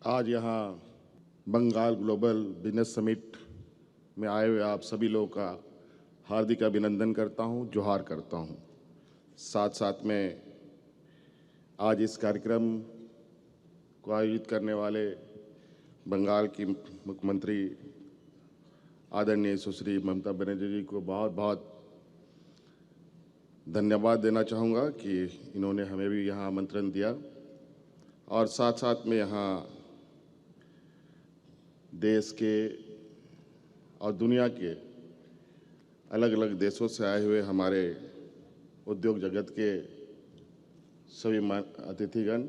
आज यहाँ Bengal global business summit में आए हुए आप सभी लोगों का हार्दिक अभिनंदन करता हूँ, जोहार करता हूँ। साथ साथ में आज इस कार्यक्रम को आयोजित करने वाले बंगाल की मुख्यमंत्री आदरणीय सुश्री ममता बनर्जी जी को बहुत बहुत धन्यवाद देना चाहूँगा कि इन्होंने हमें भी यहाँ आमंत्रण दिया और साथ साथ में यहाँ देश के और दुनिया के अलग अलग देशों से आए हुए हमारे उद्योग जगत के सभी अतिथिगण,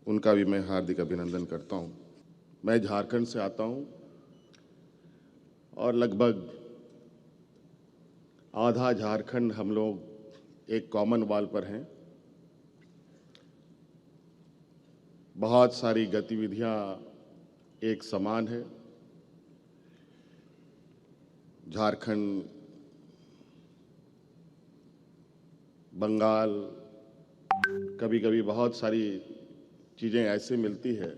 उनका भी मैं हार्दिक अभिनंदन करता हूँ। मैं झारखंड से आता हूँ और लगभग आधा झारखंड हम लोग एक कॉमन वॉल पर हैं। बहुत सारी गतिविधियाँ एक समान है। झारखंड, बंगाल, कभी कभी बहुत सारी चीज़ें ऐसे मिलती है,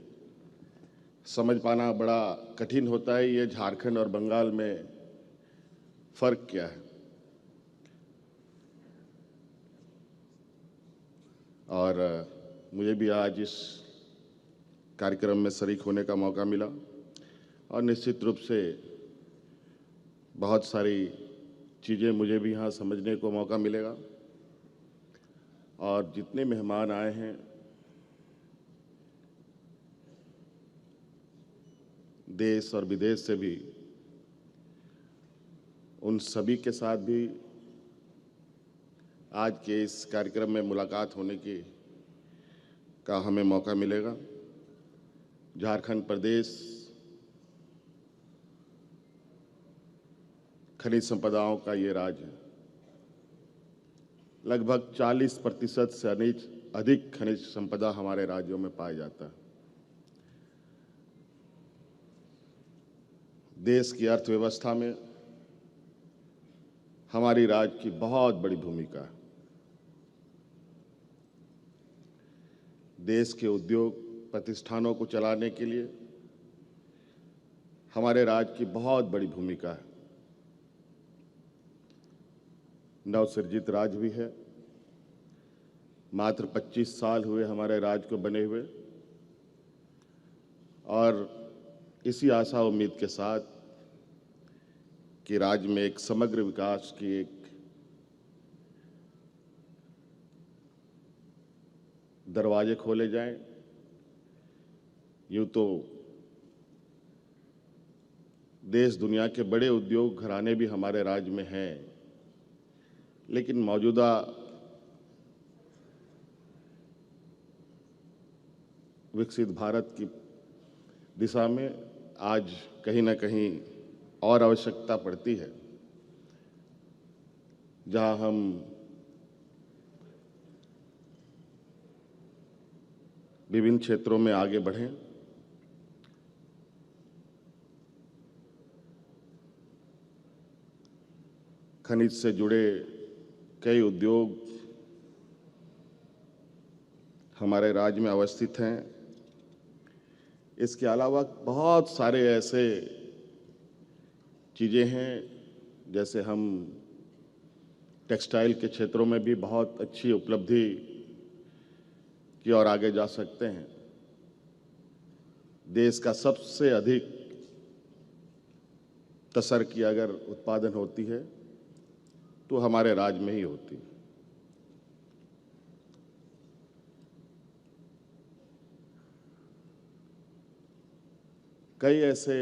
समझ पाना बड़ा कठिन होता है ये झारखंड और बंगाल में फ़र्क क्या है। और मुझे भी आज इस कार्यक्रम में शरीक होने का मौका मिला और निश्चित रूप से बहुत सारी चीज़ें मुझे भी यहाँ समझने को मौका मिलेगा। और जितने मेहमान आए हैं, देश और विदेश से भी, उन सभी के साथ भी आज के इस कार्यक्रम में मुलाकात होने का हमें मौका मिलेगा। झारखंड प्रदेश खनिज संपदाओं का ये राज्य है। लगभग 40% से अधिक खनिज संपदा हमारे राज्यों में पाया जाता है। देश की अर्थव्यवस्था में हमारी राज्य की बहुत बड़ी भूमिका है। देश के उद्योग प्रतिष्ठानों को चलाने के लिए हमारे राज्य की बहुत बड़ी भूमिका है। नवसृजित राज्य भी है। मात्र 25 साल हुए हमारे राज्य को बने हुए और इसी आशा उम्मीद के साथ कि राज्य में एक समग्र विकास की एक दरवाजे खोले जाएं। यूँ तो देश दुनिया के बड़े उद्योग घराने भी हमारे राज्य में हैं, लेकिन मौजूदा विकसित भारत की दिशा में आज कहीं ना कहीं और आवश्यकता पड़ती है, जहां हम विभिन्न क्षेत्रों में आगे बढ़ें। खनिज से जुड़े कई उद्योग हमारे राज्य में अवस्थित हैं। इसके अलावा बहुत सारे ऐसे चीज़ें हैं, जैसे हम टेक्सटाइल के क्षेत्रों में भी बहुत अच्छी उपलब्धि की ओर आगे जा सकते हैं। देश का सबसे अधिक तसर की अगर उत्पादन होती है तो हमारे राज्य में ही होती है। कई ऐसे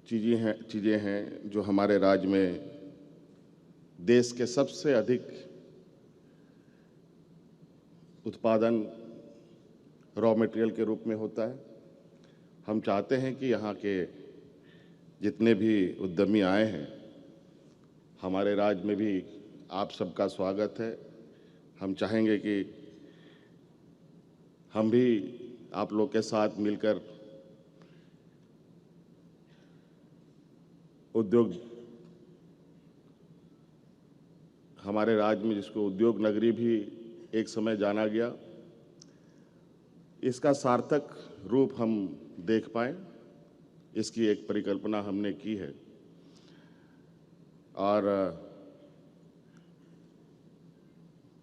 चीज़ें हैं जो हमारे राज्य में देश के सबसे अधिक उत्पादन रॉ मटेरियल के रूप में होता है। हम चाहते हैं कि यहाँ के जितने भी उद्यमी आए हैं, हमारे राज्य में भी आप सबका स्वागत है। हम चाहेंगे कि हम भी आप लोग के साथ मिलकर उद्योग, हमारे राज्य में जिसको उद्योग नगरी भी एक समय जाना गया, इसका सार्थक रूप हम देख पाएं, इसकी एक परिकल्पना हमने की है। और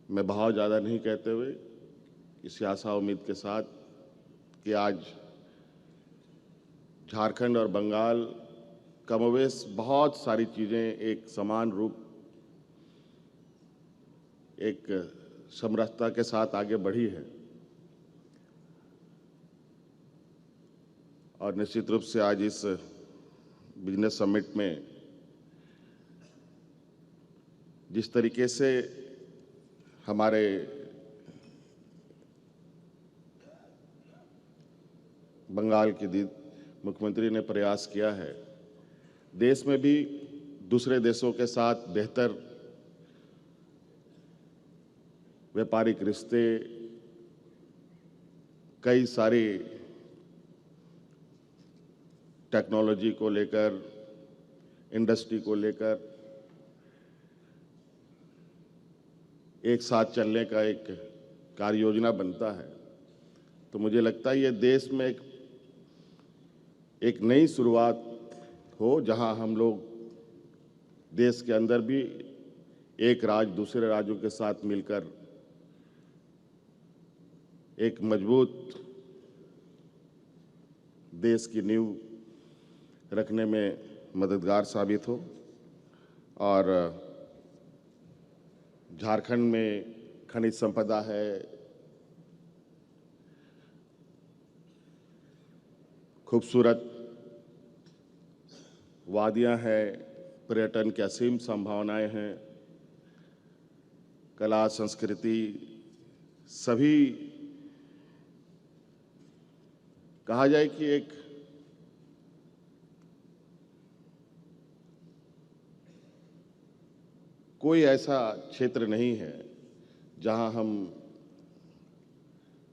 मैं बहुत ज़्यादा नहीं कहते हुए इस आशा उम्मीद के साथ कि आज झारखंड और बंगाल कमोवेश बहुत सारी चीज़ें एक समान रूप, एक समरसता के साथ आगे बढ़ी है। और निश्चित रूप से आज इस बिजनेस समिट में जिस तरीके से हमारे बंगाल के मुख्यमंत्री ने प्रयास किया है, देश में भी दूसरे देशों के साथ बेहतर व्यापारिक रिश्ते, कई सारी टेक्नोलॉजी को लेकर, इंडस्ट्री को लेकर एक साथ चलने का एक कार्य योजना बनता है। तो मुझे लगता है ये देश में एक नई शुरुआत हो, जहां हम लोग देश के अंदर भी एक राज्य दूसरे राज्यों के साथ मिलकर एक मजबूत देश की नींव रखने में मददगार साबित हो। और झारखंड में खनिज संपदा है, खूबसूरत वादियां हैं, पर्यटन की असीम संभावनाएं हैं, कला संस्कृति सभी कहा जाए कि एक कोई ऐसा क्षेत्र नहीं है जहां हम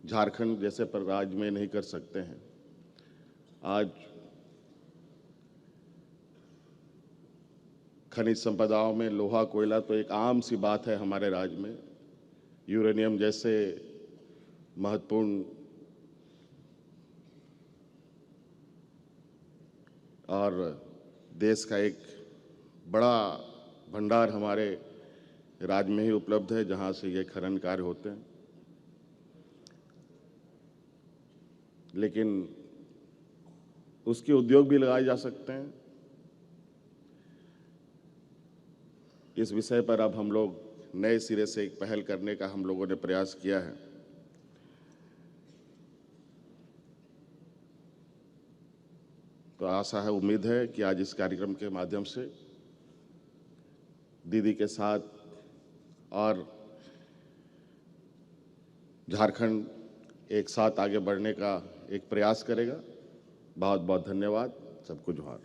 झारखंड जैसे पर राज्य में नहीं कर सकते हैं। आज खनिज संपदाओं में लोहा कोयला तो एक आम सी बात है हमारे राज्य में, यूरेनियम जैसे महत्वपूर्ण और देश का एक बड़ा भंडार हमारे राज्य में ही उपलब्ध है, जहां से ये खनन कार्य होते हैं। लेकिन उसके उद्योग भी लगाए जा सकते हैं। इस विषय पर अब हम लोग नए सिरे से एक पहल करने का हम लोगों ने प्रयास किया है। तो आशा है, उम्मीद है कि आज इस कार्यक्रम के माध्यम से दीदी के साथ और झारखंड एक साथ आगे बढ़ने का एक प्रयास करेगा। बहुत बहुत धन्यवाद। सबको जोहार।